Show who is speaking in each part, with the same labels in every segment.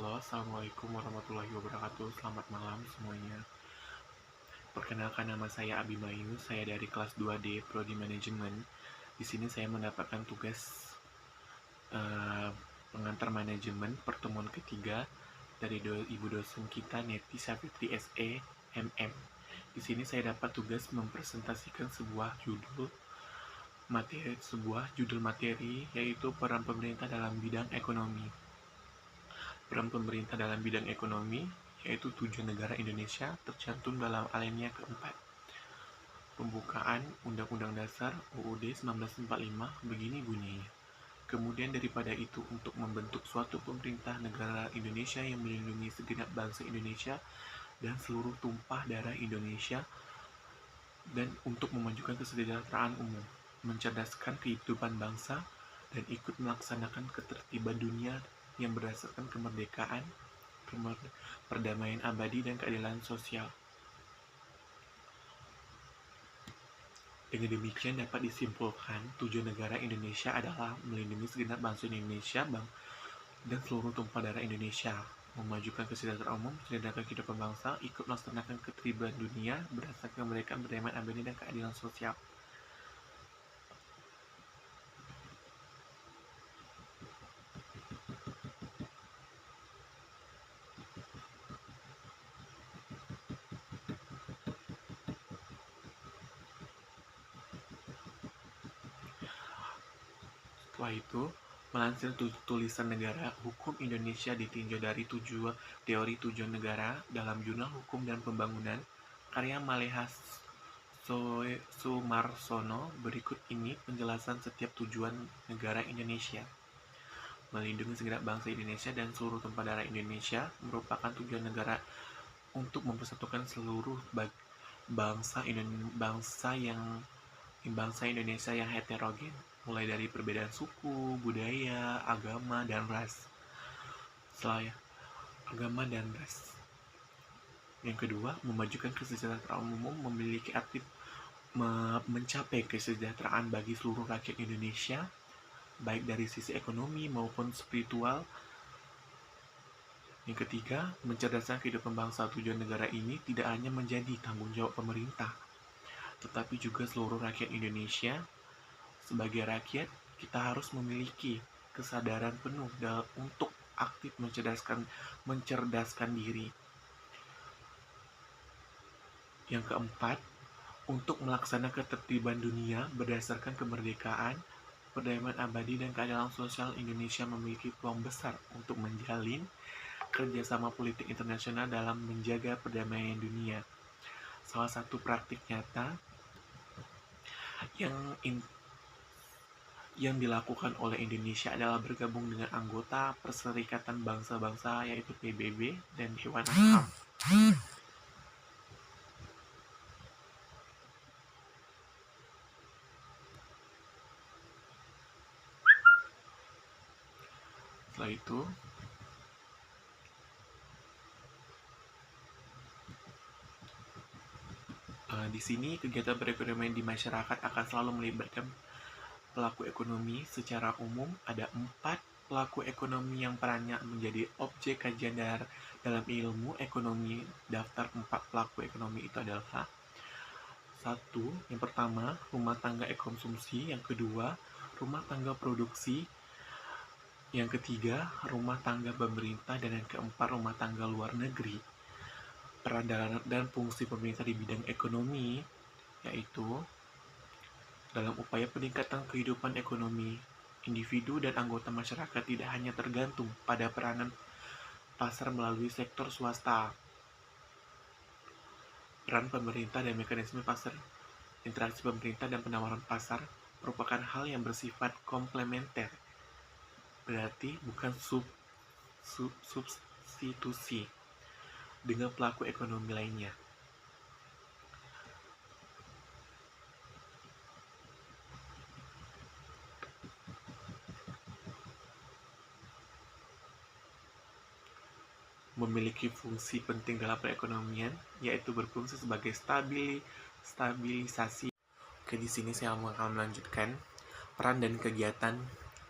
Speaker 1: Halo, Assalamualaikum warahmatullahi wabarakatuh. Selamat malam semuanya. Perkenalkan, nama saya Abimayu. Saya dari kelas 2D Prodi Manajemen. Di sini saya mendapatkan tugas pengantar manajemen pertemuan ketiga dari ibu dosen kita, Neti Savitri SE MM. Di sini saya dapat tugas mempresentasikan sebuah judul materi, yaitu peran pemerintah dalam bidang ekonomi. Peran pemerintah dalam bidang ekonomi, yaitu tujuan negara Indonesia, tercantum dalam alinea keempat. Pembukaan Undang-Undang Dasar UUD 1945 begini bunyinya. Kemudian daripada itu, untuk membentuk suatu pemerintah negara Indonesia yang melindungi segenap bangsa Indonesia dan seluruh tumpah darah Indonesia, dan untuk memajukan kesejahteraan umum, mencerdaskan kehidupan bangsa, dan ikut melaksanakan ketertiban dunia yang berdasarkan kemerdekaan, perdamaian abadi, dan keadilan sosial. Dengan demikian dapat disimpulkan, tujuan negara Indonesia adalah melindungi segenap bangsa Indonesia dan seluruh tumpah darah Indonesia, memajukan kesejahteraan umum, mencerdaskan kehidupan bangsa, ikut melaksanakan ketertiban dunia berdasarkan kemerdekaan, perdamaian abadi, dan keadilan sosial. Setelah itu, melansir tulisan negara hukum Indonesia ditinjau dari teori tujuan negara dalam Jurnal Hukum dan Pembangunan karya Maleha Sumarsono. Berikut ini penjelasan setiap tujuan negara Indonesia. Melindungi segenap bangsa Indonesia dan seluruh tumpah darah Indonesia merupakan tujuan negara untuk mempersatukan seluruh bangsa Indonesia yang heterogen, mulai dari perbedaan suku, budaya, agama, dan ras. Yang kedua, memajukan kesejahteraan umum, mencapai kesejahteraan bagi seluruh rakyat Indonesia, baik dari sisi ekonomi maupun spiritual. Yang ketiga, mencerdaskan kehidupan bangsa. Tujuan negara ini tidak hanya menjadi tanggung jawab pemerintah, tetapi juga seluruh rakyat Indonesia. Sebagai rakyat, kita harus memiliki kesadaran penuh untuk aktif mencerdaskan diri. Yang keempat, untuk melaksanakan ketertiban dunia berdasarkan kemerdekaan, perdamaian abadi, dan keadilan sosial, Indonesia memiliki peluang besar untuk menjalin kerjasama politik internasional dalam menjaga perdamaian dunia. Salah satu praktik nyata yang dilakukan oleh Indonesia adalah bergabung dengan anggota Perserikatan Bangsa-Bangsa, yaitu PBB, dan Dewan HAM. Setelah itu, di sini kegiatan perekonomian di masyarakat akan selalu melibatkan pelaku ekonomi. Secara umum, ada 4 pelaku ekonomi yang perannya menjadi objek kajian dalam ilmu ekonomi. Daftar 4 pelaku ekonomi itu adalah: 1. Yang pertama, rumah tangga konsumsi. Yang kedua, rumah tangga produksi. Yang ketiga, rumah tangga pemerintah. Dan yang keempat, rumah tangga luar negeri. Peran dan fungsi pemerintah di bidang ekonomi, yaitu dalam upaya peningkatan kehidupan ekonomi individu dan anggota masyarakat, tidak hanya tergantung pada peranan pasar melalui sektor swasta. Peran pemerintah dan mekanisme pasar, interaksi pemerintah dan penawaran pasar merupakan hal yang bersifat komplementer, berarti bukan substitusi dengan pelaku ekonomi lainnya. Memiliki fungsi penting dalam perekonomian, yaitu berfungsi sebagai stabilisasi. Oke, di sini saya akan melanjutkan peran dan kegiatan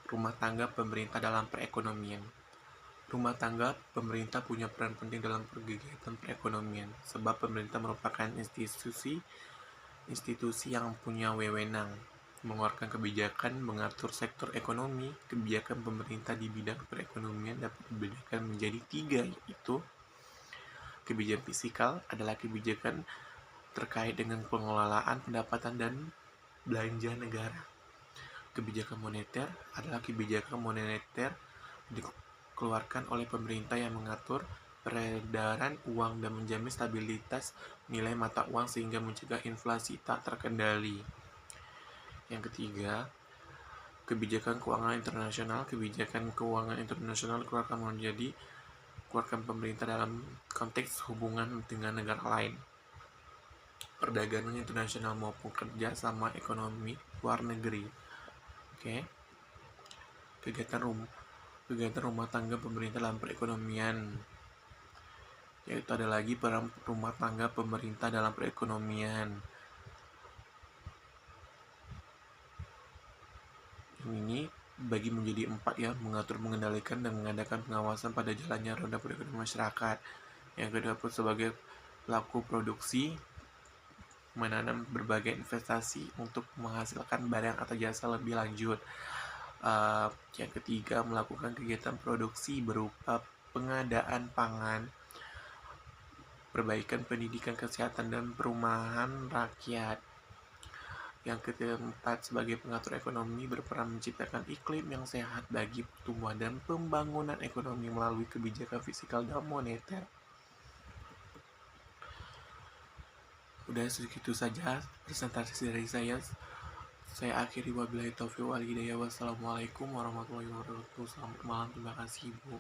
Speaker 1: rumah tangga pemerintah dalam perekonomian. Rumah tangga pemerintah punya peran penting dalam kegiatan perekonomian, sebab pemerintah merupakan institusi yang punya wewenang mengeluarkan kebijakan mengatur sektor ekonomi. Kebijakan pemerintah di bidang perekonomian dapat dibedakan menjadi 3, yaitu kebijakan fiskal adalah kebijakan terkait dengan pengelolaan pendapatan dan belanja negara. Kebijakan moneter adalah kebijakan moneter dikeluarkan oleh pemerintah yang mengatur peredaran uang dan menjamin stabilitas nilai mata uang sehingga mencegah inflasi tak terkendali. Yang ketiga, kebijakan keuangan internasional. Kebijakan keuangan internasional dikeluarkan pemerintah dalam konteks hubungan dengan negara lain, perdagangan internasional maupun kerja sama ekonomi luar negeri. Oke. Kegiatan rumah tangga pemerintah dalam perekonomian, yaitu ada lagi peran rumah tangga pemerintah dalam perekonomian. Ini bagi menjadi 4 ya, mengatur, mengendalikan, dan mengadakan pengawasan pada jalannya roda perekonomian masyarakat. Yang kedua, sebagai pelaku produksi, menanam berbagai investasi untuk menghasilkan barang atau jasa lebih lanjut. Yang ketiga, melakukan kegiatan produksi berupa pengadaan pangan, perbaikan pendidikan, kesehatan, dan perumahan rakyat. Yang keempat, sebagai pengatur ekonomi, berperan menciptakan iklim yang sehat bagi pertumbuhan dan pembangunan ekonomi melalui kebijakan fiskal dan moneter. Udah segitu saja presentasi dari saya. Saya akhiri, wabillahi taufiq wal hidayah. Wassalamualaikum warahmatullahi wabarakatuh. Selamat malam, terima kasih, Bu.